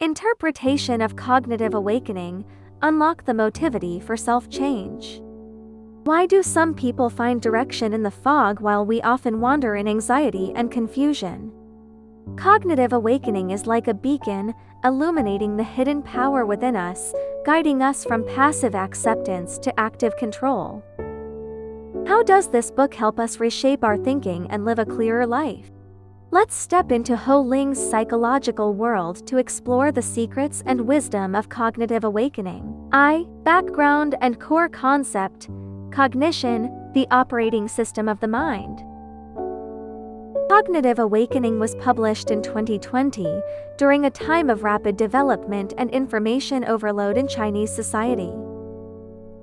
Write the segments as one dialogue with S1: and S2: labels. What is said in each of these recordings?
S1: Interpretation of cognitive awakening, unlock the motivity for self-change. Why do some people find direction in the fog while we often wander in anxiety and confusion? Cognitive awakening is like a beacon, illuminating the hidden power within us, guiding us from passive acceptance to active control. How does this book help us reshape our thinking and live a clearer life? Let's step into Zhou Ling's psychological world to explore the secrets and wisdom of cognitive awakening. Background and core concept. Cognition, the operating system of the mind. Cognitive Awakening was published in 2020, during a time of rapid development and information overload in Chinese society.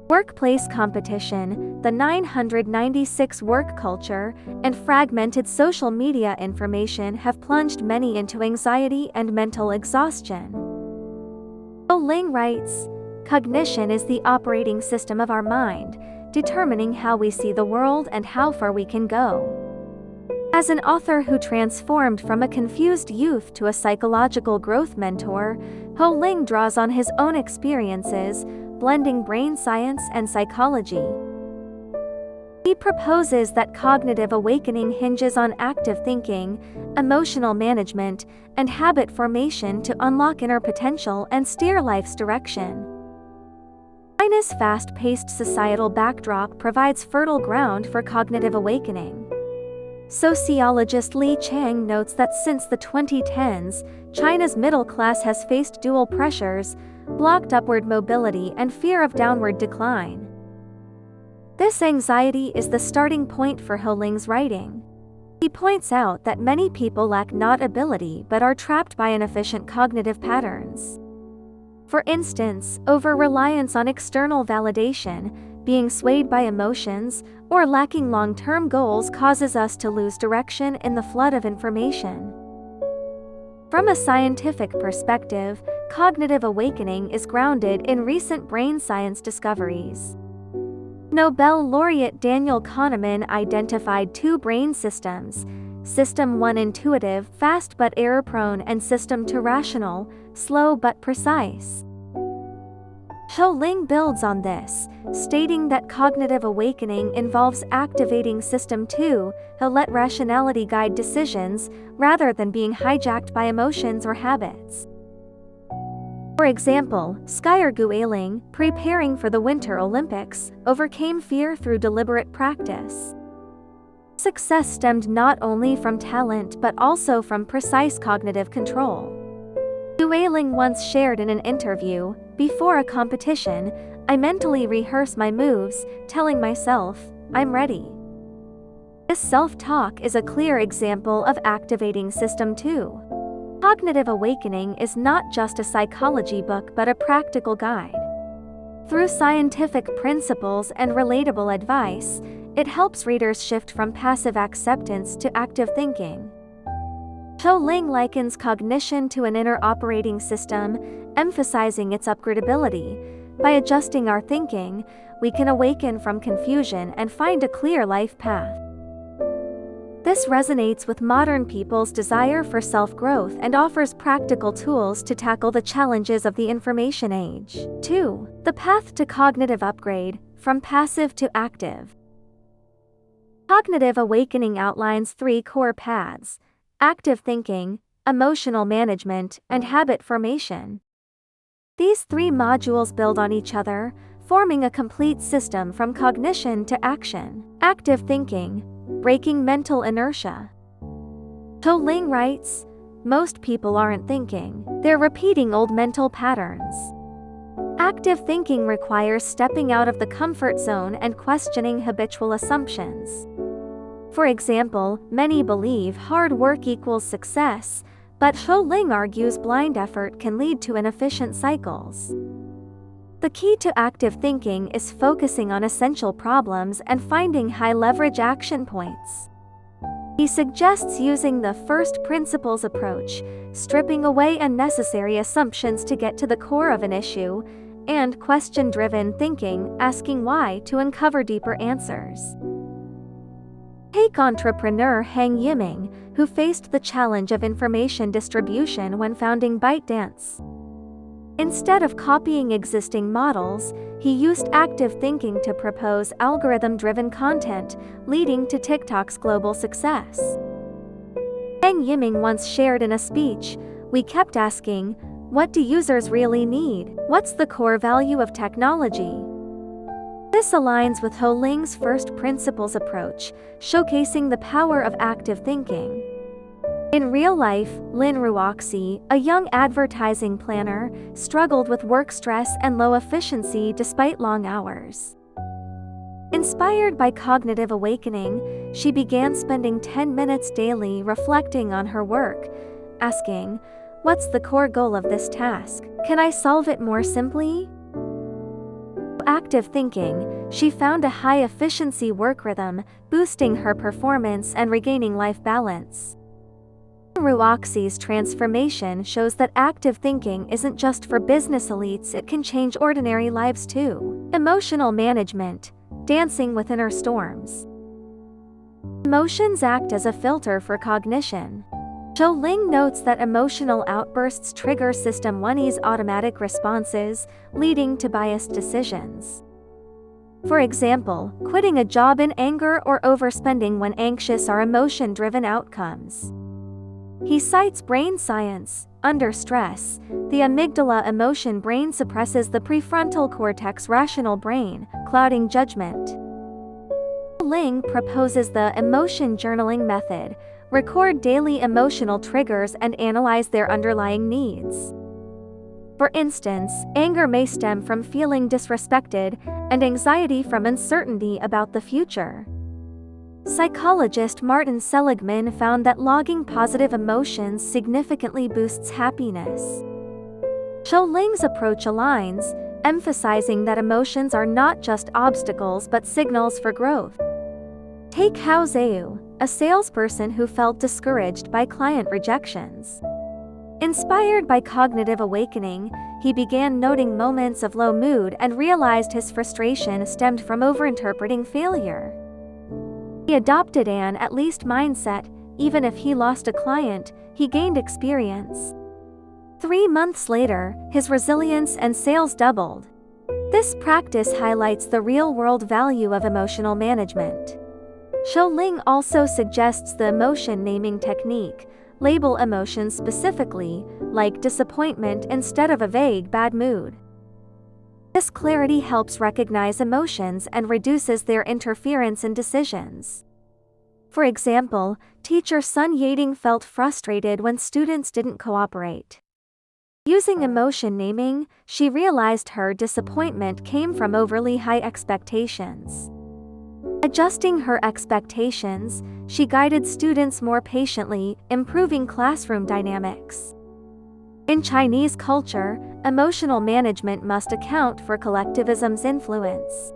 S1: Workplace competition, the 996 work culture, and fragmented social media information have plunged many into anxiety and mental exhaustion. Zhou Ling writes, "Cognition is the operating system of our mind, determining how we see the world and how far we can go." As an author who transformed from a confused youth to a psychological growth mentor, Zhou Ling draws on his own experiences, blending brain science and psychology. He proposes that cognitive awakening hinges on active thinking, emotional management, and habit formation to unlock inner potential and steer life's direction. China's fast-paced societal backdrop provides fertile ground for cognitive awakening. Sociologist Li Chang notes that since the 2010s, China's middle class has faced dual pressures, blocked upward mobility and fear of downward decline. This anxiety is the starting point for Zhou Ling's writing. He points out that many people lack not ability but are trapped by inefficient cognitive patterns. For instance, over-reliance on external validation, being swayed by emotions, or lacking long-term goals causes us to lose direction in the flood of information. From a scientific perspective, cognitive awakening is grounded in recent brain science discoveries. Nobel laureate Daniel Kahneman identified two brain systems: System 1 intuitive, fast but error-prone, and System 2 rational, slow but precise. Zhou Ling builds on this, stating that cognitive awakening involves activating System 2, to let rationality guide decisions, rather than being hijacked by emotions or habits. For example, skier Zhou Ling, preparing for the Winter Olympics, overcame fear through deliberate practice. Success stemmed not only from talent but also from precise cognitive control. Zhou Ling once shared in an interview, "Before a competition, I mentally rehearse my moves, telling myself, I'm ready." This self-talk is a clear example of activating System 2. Cognitive Awakening is not just a psychology book but a practical guide. Through scientific principles and relatable advice, it helps readers shift from passive acceptance to active thinking. Zhou Ling likens cognition to an inner operating system, emphasizing its upgradability. By adjusting our thinking, we can awaken from confusion and find a clear life path. This resonates with modern people's desire for self-growth and offers practical tools to tackle the challenges of the information age. 2. The path to cognitive upgrade, from passive to active. Cognitive awakening outlines three core paths: active thinking, emotional management, and habit formation. These three modules build on each other, forming a complete system from cognition to action. Active thinking, breaking mental inertia. Zhou Ling writes, "Most people aren't thinking, they're repeating old mental patterns." Active thinking requires stepping out of the comfort zone and questioning habitual assumptions. For example, many believe hard work equals success, but Zhou Ling argues blind effort can lead to inefficient cycles. The key to active thinking is focusing on essential problems and finding high-leverage action points. He suggests using the first principles approach, stripping away unnecessary assumptions to get to the core of an issue, and question-driven thinking, asking why to uncover deeper answers. Take entrepreneur Hang Yiming, who faced the challenge of information distribution when founding ByteDance. Instead of copying existing models, he used active thinking to propose algorithm-driven content, leading to TikTok's global success. Wang Yiming once shared in a speech, "We kept asking, what do users really need? What's the core value of technology?" This aligns with Zhou Ling's first principles approach, showcasing the power of active thinking. In real life, Lin Ruoxi, a young advertising planner, struggled with work stress and low efficiency despite long hours. Inspired by cognitive awakening, she began spending 10 minutes daily reflecting on her work, asking, "What's the core goal of this task? Can I solve it more simply?" Active thinking, she found a high-efficiency work rhythm, boosting her performance and regaining life balance. Ruoxi's transformation shows that active thinking isn't just for business elites, it can change ordinary lives too. Emotional management, dancing with inner storms. Emotions act as a filter for cognition. Zhou Ling notes that emotional outbursts trigger System 1E's automatic responses, leading to biased decisions. For example, quitting a job in anger or overspending when anxious are emotion-driven outcomes. He cites brain science. Under stress, the amygdala emotion brain suppresses the prefrontal cortex rational brain, clouding judgment. Ling proposes the emotion journaling method. Record daily emotional triggers and analyze their underlying needs. For instance, anger may stem from feeling disrespected, and anxiety from uncertainty about the future. Psychologist Martin Seligman found that logging positive emotions significantly boosts happiness. Zhou Ling's approach aligns, emphasizing that emotions are not just obstacles but signals for growth. Take Hao Zhu, a salesperson who felt discouraged by client rejections. Inspired by cognitive awakening, he began noting moments of low mood and realized his frustration stemmed from overinterpreting failure. He adopted an at-least mindset. Even if he lost a client, he gained experience. 3 months later, his resilience and sales doubled. This practice highlights the real-world value of emotional management. Zhou Ling also suggests the emotion naming technique. Label emotions specifically, like disappointment instead of a vague bad mood. This clarity helps recognize emotions and reduces their interference in decisions. For example, teacher Sun Yading felt frustrated when students didn't cooperate. Using emotion naming, she realized her disappointment came from overly high expectations. Adjusting her expectations, she guided students more patiently, improving classroom dynamics. In Chinese culture, emotional management must account for collectivism's influence.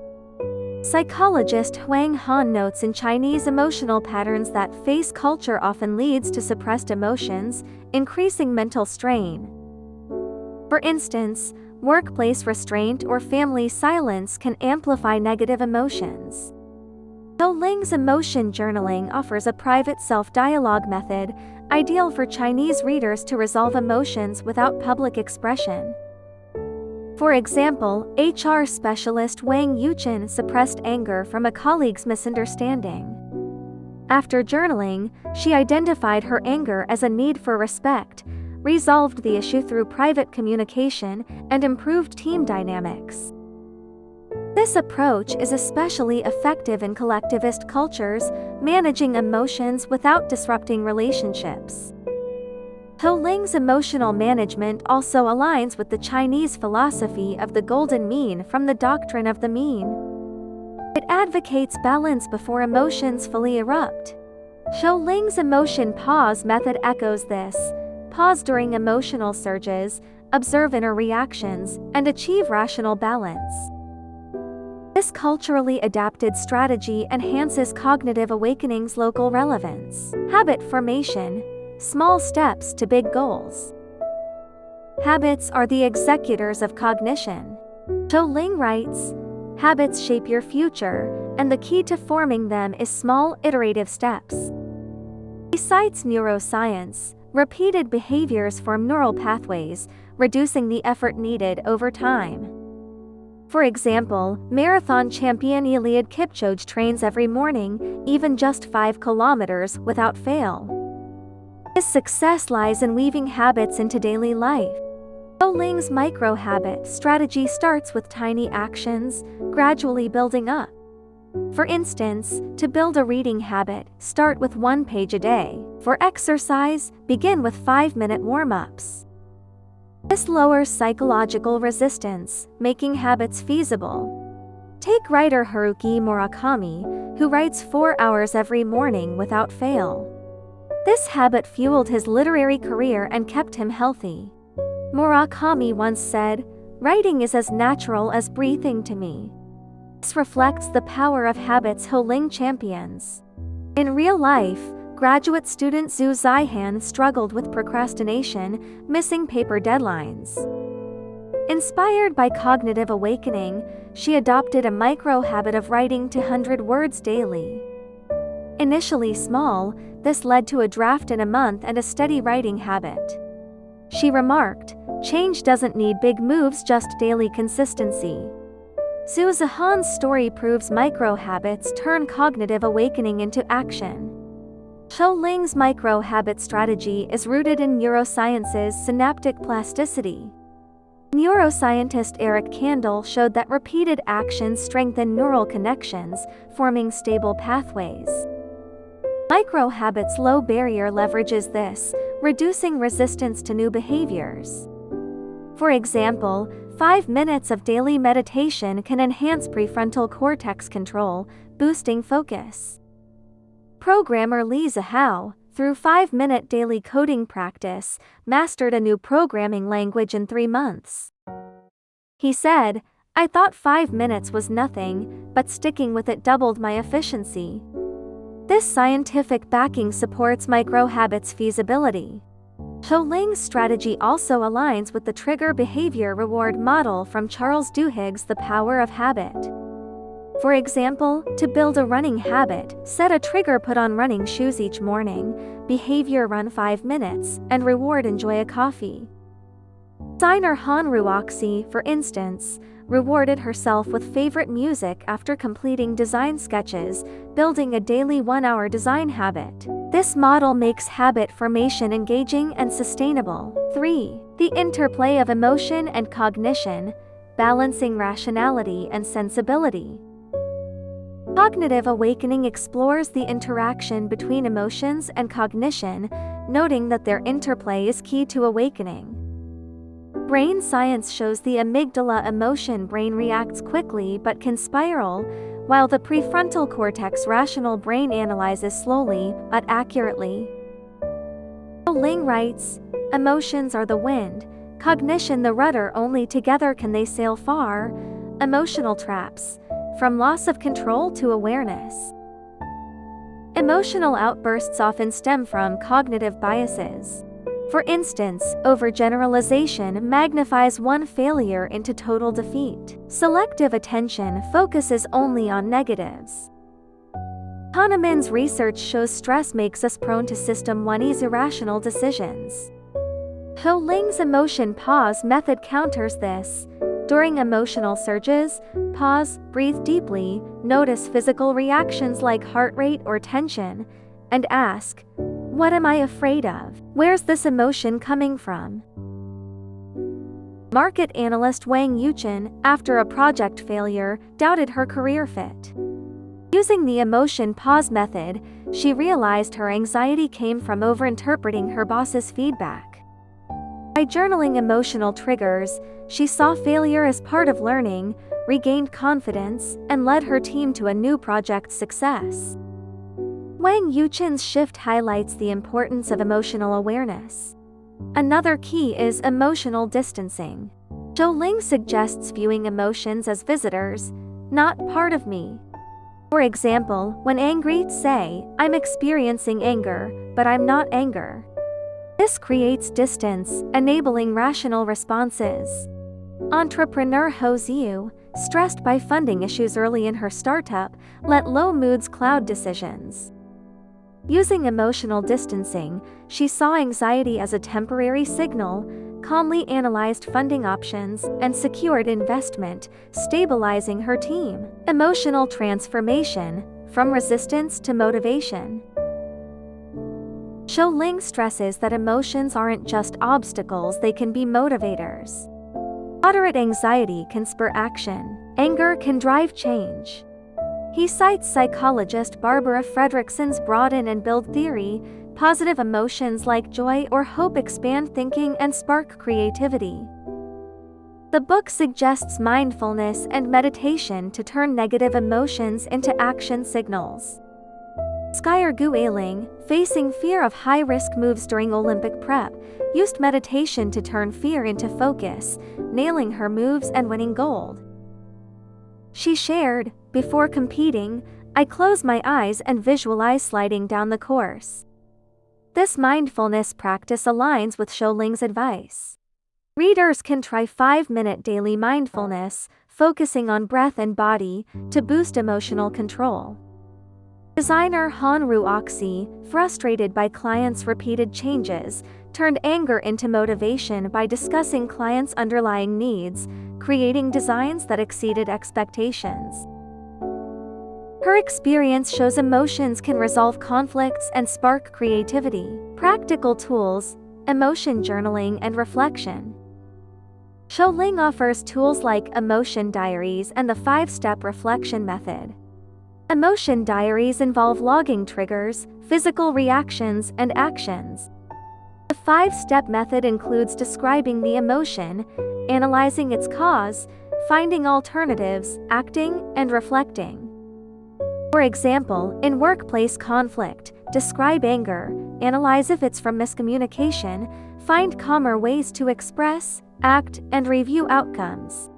S1: Psychologist Huang Han notes in Chinese emotional patterns that face culture often leads to suppressed emotions, increasing mental strain. For instance, workplace restraint or family silence can amplify negative emotions. Zhou Ling's emotion journaling offers a private self-dialogue method, ideal for Chinese readers to resolve emotions without public expression. For example, HR specialist Wang Yuchen suppressed anger from a colleague's misunderstanding. After journaling, she identified her anger as a need for respect, resolved the issue through private communication, and improved team dynamics. This approach is especially effective in collectivist cultures, managing emotions without disrupting relationships. Zhou Ling's emotional management also aligns with the Chinese philosophy of the golden mean from the doctrine of the mean. It advocates balance before emotions fully erupt. Zhou Ling's emotion pause method echoes this. Pause during emotional surges, observe inner reactions, and achieve rational balance. This culturally adapted strategy enhances cognitive awakening's local relevance. Habit formation. Small steps to big goals. Habits are the executors of cognition. Zhou Ling writes, "Habits shape your future, and the key to forming them is small, iterative steps." Besides neuroscience, repeated behaviors form neural pathways, reducing the effort needed over time. For example, marathon champion Eliud Kipchoge trains every morning, even just 5 kilometers, without fail. His success lies in weaving habits into daily life. Zhou Ling's micro-habit strategy starts with tiny actions, gradually building up. For instance, to build a reading habit, start with 1 page a day. For exercise, begin with 5-minute warm-ups. This lowers psychological resistance, making habits feasible. Take writer Haruki Murakami, who writes 4 hours every morning without fail. This habit fueled his literary career and kept him healthy. Murakami once said, "Writing is as natural as breathing to me." This reflects the power of habits Zhou Ling champions. In real life, graduate student Zhu Zihan struggled with procrastination, missing paper deadlines. Inspired by cognitive awakening, she adopted a micro-habit of writing 200 words daily. Initially small, this led to a draft in a month and a steady writing habit. She remarked, "Change doesn't need big moves, just daily consistency." Zhu Zihan's story proves micro-habits turn cognitive awakening into action. Zhou Ling's micro-habit strategy is rooted in neuroscience's synaptic plasticity. Neuroscientist Eric Kandel showed that repeated actions strengthen neural connections, forming stable pathways. Micro-habits' low barrier leverages this, reducing resistance to new behaviors. For example, 5 minutes of daily meditation can enhance prefrontal cortex control, boosting focus. Programmer Li Zihao, through 5-minute daily coding practice, mastered a new programming language in 3 months. He said, "I thought 5 minutes was nothing, but sticking with it doubled my efficiency." This scientific backing supports micro-habits' feasibility. Zhou Ling's strategy also aligns with the trigger behavior reward model from Charles Duhigg's The Power of Habit. For example, to build a running habit, set a trigger: put on running shoes each morning, behavior: run 5 minutes, and reward: enjoy a coffee. Designer Han Ruoxi, for instance, rewarded herself with favorite music after completing design sketches, building a daily 1-hour design habit. This model makes habit formation engaging and sustainable. 3. The interplay of emotion and cognition, balancing rationality and sensibility. Cognitive awakening explores the interaction between emotions and cognition, noting that their interplay is key to awakening. Brain science shows the amygdala emotion brain reacts quickly but can spiral, while the prefrontal cortex rational brain analyzes slowly but accurately. Zhou Ling writes, "Emotions are the wind, cognition the rudder, only together can they sail far." Emotional traps, from loss of control to awareness. Emotional outbursts often stem from cognitive biases. For instance, overgeneralization magnifies one failure into total defeat. Selective attention focuses only on negatives. Kahneman's research shows stress makes us prone to System 1's irrational decisions. Zhou Ling's emotion pause method counters this. During emotional surges, pause, breathe deeply, notice physical reactions like heart rate or tension, and ask, "What am I afraid of? Where's this emotion coming from?" Market analyst Wang Yuchen, after a project failure, doubted her career fit. Using the emotion pause method, she realized her anxiety came from overinterpreting her boss's feedback. By journaling emotional triggers, she saw failure as part of learning, regained confidence, and led her team to a new project's success. Wang Yuchen's shift highlights the importance of emotional awareness. Another key is emotional distancing. Zhou Ling suggests viewing emotions as visitors, not part of me. For example, when angry, say, "I'm experiencing anger, but I'm not anger." This creates distance, enabling rational responses. Entrepreneur Ho Ziu, stressed by funding issues early in her startup, let low moods cloud decisions. Using emotional distancing, she saw anxiety as a temporary signal, calmly analyzed funding options, and secured investment, stabilizing her team. Emotional transformation, from resistance to motivation. Zhou Ling stresses that emotions aren't just obstacles, they can be motivators. Moderate anxiety can spur action. Anger can drive change. He cites psychologist Barbara Fredrickson's broaden and build theory. Positive emotions like joy or hope expand thinking and spark creativity. The book suggests mindfulness and meditation to turn negative emotions into action signals. Skier Zhou Ling, facing fear of high-risk moves during Olympic prep, used meditation to turn fear into focus, nailing her moves and winning gold. She shared, "Before competing, I close my eyes and visualize sliding down the course." This mindfulness practice aligns with Zhou Ling's advice. Readers can try 5-minute daily mindfulness, focusing on breath and body, to boost emotional control. Designer Hanru Oxy, frustrated by clients' repeated changes, turned anger into motivation by discussing clients' underlying needs, creating designs that exceeded expectations. Her experience shows emotions can resolve conflicts and spark creativity. Practical tools, emotion journaling and reflection. Zhou Ling offers tools like emotion diaries and the 5-step reflection method. Emotion diaries involve logging triggers, physical reactions, and actions. The 5-step method includes describing the emotion, analyzing its cause, finding alternatives, acting, and reflecting. For example, in workplace conflict, describe anger, analyze if it's from miscommunication, find calmer ways to express, act, and review outcomes.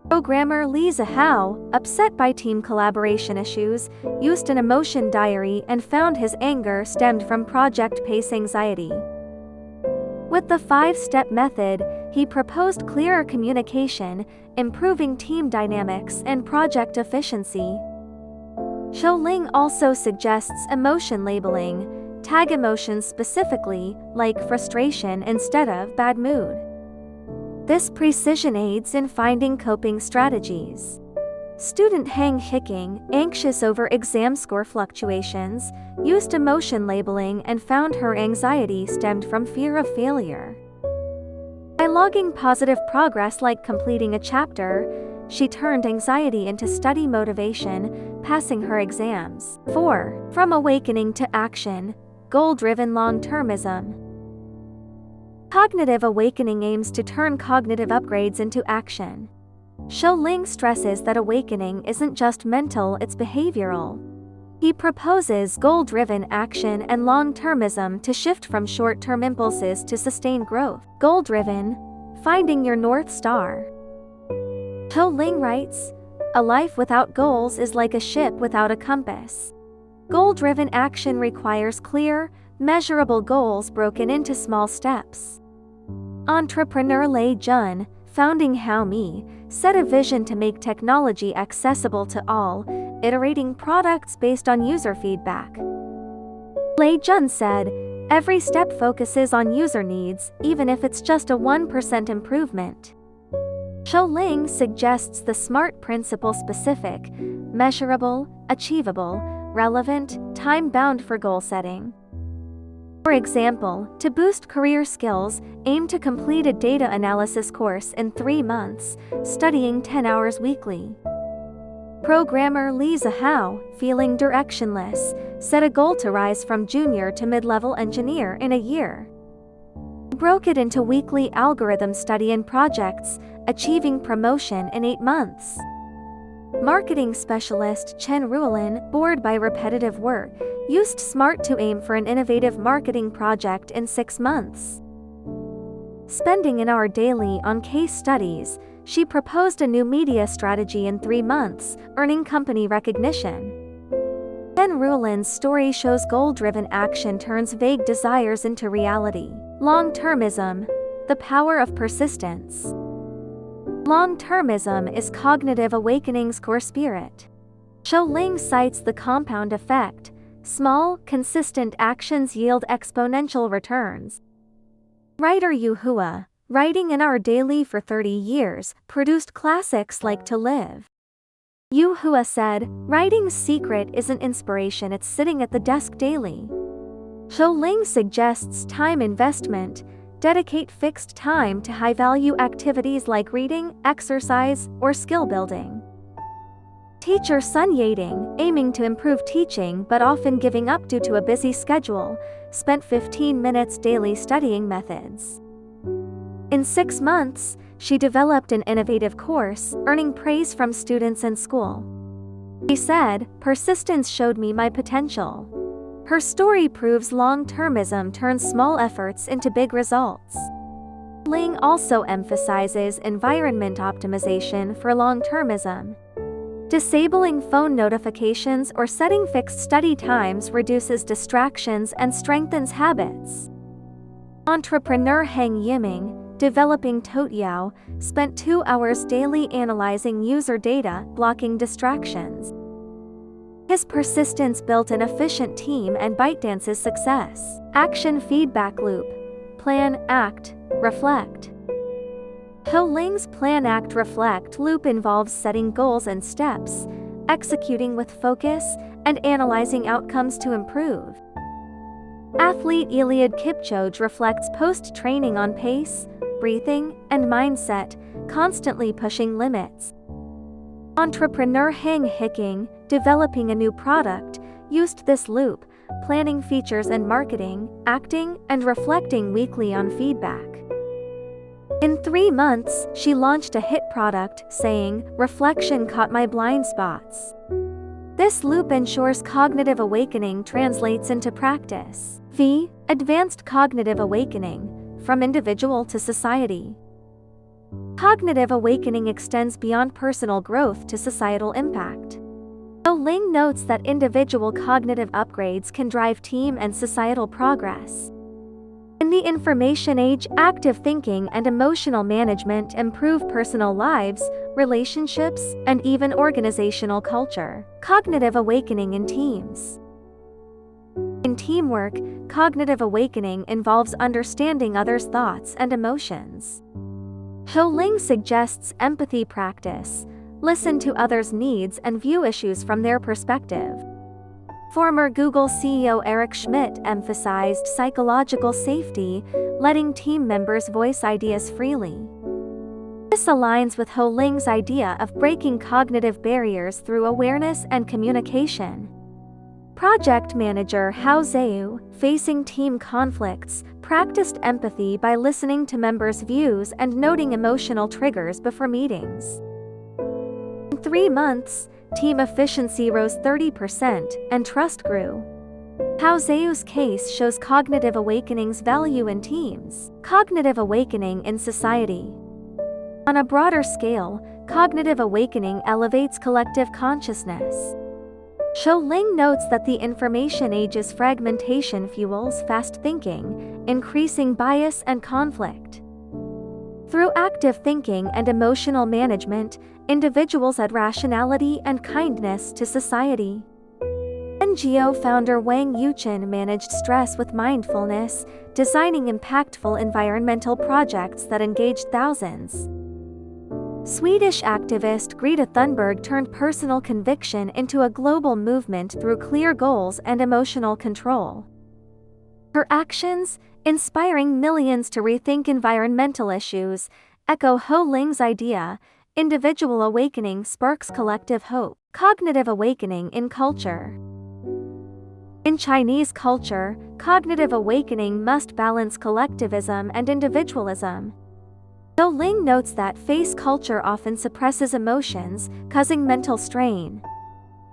S1: Programmer Li Zihao, upset by team collaboration issues, used an emotion diary and found his anger stemmed from project pace anxiety. With the 5-step method, he proposed clearer communication, improving team dynamics and project efficiency. Zhou Ling also suggests emotion labeling. Tag emotions specifically, like frustration instead of bad mood. This precision aids in finding coping strategies. Student Hang Hicking, anxious over exam score fluctuations, used emotion labeling and found her anxiety stemmed from fear of failure. By logging positive progress like completing a chapter, she turned anxiety into study motivation, passing her exams. 4. From awakening to action, goal-driven long-termism. Cognitive awakening aims to turn cognitive upgrades into action. Zhou Ling stresses that awakening isn't just mental, it's behavioral. He proposes goal-driven action and long-termism to shift from short-term impulses to sustained growth. Goal-driven, finding your North Star. Zhou Ling writes, "A life without goals is like a ship without a compass." Goal-driven action requires clear, measurable goals broken into small steps. Entrepreneur Lei Jun, founding Xiaomi, set a vision to make technology accessible to all, iterating products based on user feedback. Lei Jun said, "Every step focuses on user needs, even if it's just a 1% improvement." Zhou Ling suggests the SMART principle: specific, measurable, achievable, relevant, time-bound for goal setting. For example, to boost career skills, aim to complete a data analysis course in 3 months, studying 10 hours weekly. Programmer Li Zihao, feeling directionless, set a goal to rise from junior to mid-level engineer in a year. Broke it into weekly algorithm study and projects, achieving promotion in 8 months. Marketing specialist Chen Ruolin, bored by repetitive work, used SMART to aim for an innovative marketing project in 6 months. Spending an hour daily on case studies, she proposed a new media strategy in 3 months, earning company recognition. Chen Ruolin's story shows goal-driven action turns vague desires into reality. Long-termism, the power of persistence. Long-termism is cognitive awakening's core spirit. Zhou Ling cites the compound effect, Small, consistent actions yield exponential returns. Writer Yu Hua, writing in our daily for 30 years, produced classics like To Live. Yu Hua said, "Writing's secret isn't inspiration, it's sitting at the desk daily." Zhou Ling suggests time investment. Dedicate fixed time to high-value activities like reading, exercise, or skill building. Teacher Sun Yating, aiming to improve teaching but often giving up due to a busy schedule, spent 15 minutes daily studying methods. In 6 months, she developed an innovative course, earning praise from students and school. She said, "Persistence showed me my potential." Her story proves long-termism turns small efforts into big results. Ling also emphasizes environment optimization for long-termism. Disabling phone notifications or setting fixed study times reduces distractions and strengthens habits. Entrepreneur Heng Yiming, developing Toutiao, spent 2 hours daily analyzing user data, blocking distractions. His persistence built an efficient team and ByteDance's success. Action feedback loop. Plan, act, reflect. Zhou Ling's plan, act, reflect loop involves setting goals and steps, executing with focus, and analyzing outcomes to improve. Athlete Eliud Kipchoge reflects post-training on pace, breathing, and mindset, constantly pushing limits. Entrepreneur Heng Hicking, developing a new product, used this loop, planning features and marketing, acting, and reflecting weekly on feedback. In 3 months, she launched a hit product, saying, "Reflection caught my blind spots." This loop ensures cognitive awakening translates into practice. V. Advanced cognitive awakening, from individual to society. Cognitive awakening extends beyond personal growth to societal impact. Zhou Ling notes that individual cognitive upgrades can drive team and societal progress. In the information age, active thinking and emotional management improve personal lives, relationships, and even organizational culture. Cognitive awakening in teams. In teamwork, cognitive awakening involves understanding others' thoughts and emotions. Zhou Ling suggests empathy practice. Listen to others' needs and view issues from their perspective. Former Google CEO Eric Schmidt emphasized psychological safety, letting team members voice ideas freely. This aligns with Zhou Ling's idea of breaking cognitive barriers through awareness and communication. Project manager Hao Zhou, facing team conflicts, practiced empathy by listening to members' views and noting emotional triggers before meetings. In 3 months, team efficiency rose 30% and trust grew. Hao Zhou's case shows cognitive awakening's value in teams. Cognitive awakening in society. On a broader scale, cognitive awakening elevates collective consciousness. Zhou Ling notes that the information age's fragmentation fuels fast thinking, increasing bias and conflict. Through active thinking and emotional management, individuals add rationality and kindness to society. NGO founder Wang Yuchen managed stress with mindfulness, designing impactful environmental projects that engaged thousands. Swedish activist Greta Thunberg turned personal conviction into a global movement through clear goals and emotional control. Her actions, inspiring millions to rethink environmental issues, echo Zhou Ling's idea: individual awakening sparks collective hope. Cognitive awakening in culture. In Chinese culture, cognitive awakening must balance collectivism and individualism. Zhou Ling notes that face culture often suppresses emotions, causing mental strain.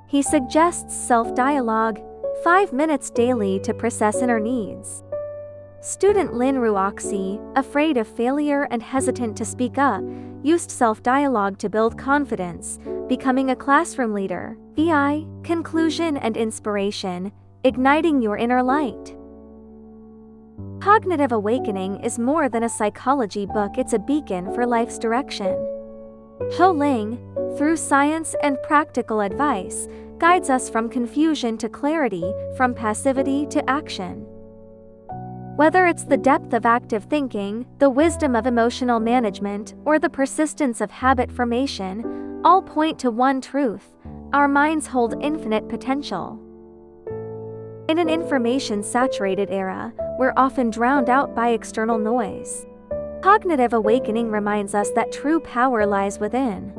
S1: He suggests self-dialogue, 5 minutes daily to process inner needs. Student Lin Ruoxi, afraid of failure and hesitant to speak up, used self-dialogue to build confidence, becoming a classroom leader. VI, conclusion and inspiration, igniting your inner light. Cognitive awakening is more than a psychology book, it's a beacon for life's direction. Zhou Ling, through science and practical advice, guides us from confusion to clarity, from passivity to action. Whether it's the depth of active thinking, the wisdom of emotional management, or the persistence of habit formation, all point to one truth: our minds hold infinite potential. In an information-saturated era, we're often drowned out by external noise. Cognitive awakening reminds us that true power lies within.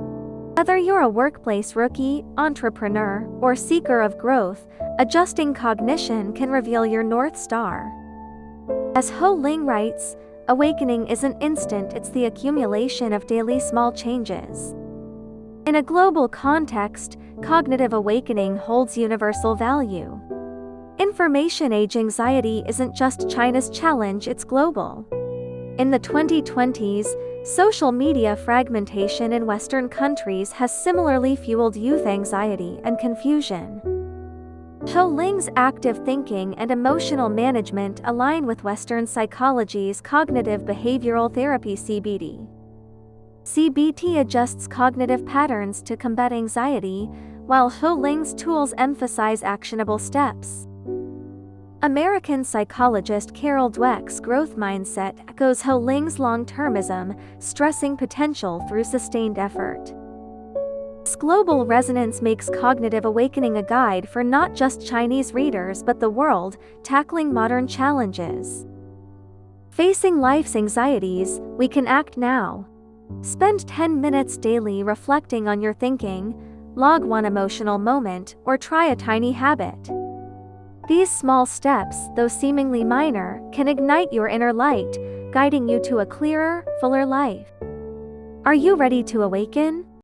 S1: Whether you're a workplace rookie, entrepreneur, or seeker of growth, adjusting cognition can reveal your North Star. As Zhou Ling writes, awakening isn't instant, it's the accumulation of daily small changes. In a global context, cognitive awakening holds universal value. Information age anxiety isn't just China's challenge, it's global. In the 2020s, social media fragmentation in Western countries has similarly fueled youth anxiety and confusion. Zhou Ling's active thinking and emotional management align with Western psychology's cognitive behavioral therapy (CBT). CBT adjusts cognitive patterns to combat anxiety, while Zhou Ling's tools emphasize actionable steps. American psychologist Carol Dweck's growth mindset echoes Zhou Ling's long-termism, stressing potential through sustained effort. This global resonance makes cognitive awakening a guide for not just Chinese readers but the world, tackling modern challenges. Facing life's anxieties, we can act now. Spend 10 minutes daily reflecting on your thinking, log one emotional moment, or try a tiny habit. These small steps, though seemingly minor, can ignite your inner light, guiding you to a clearer, fuller life. Are you ready to awaken?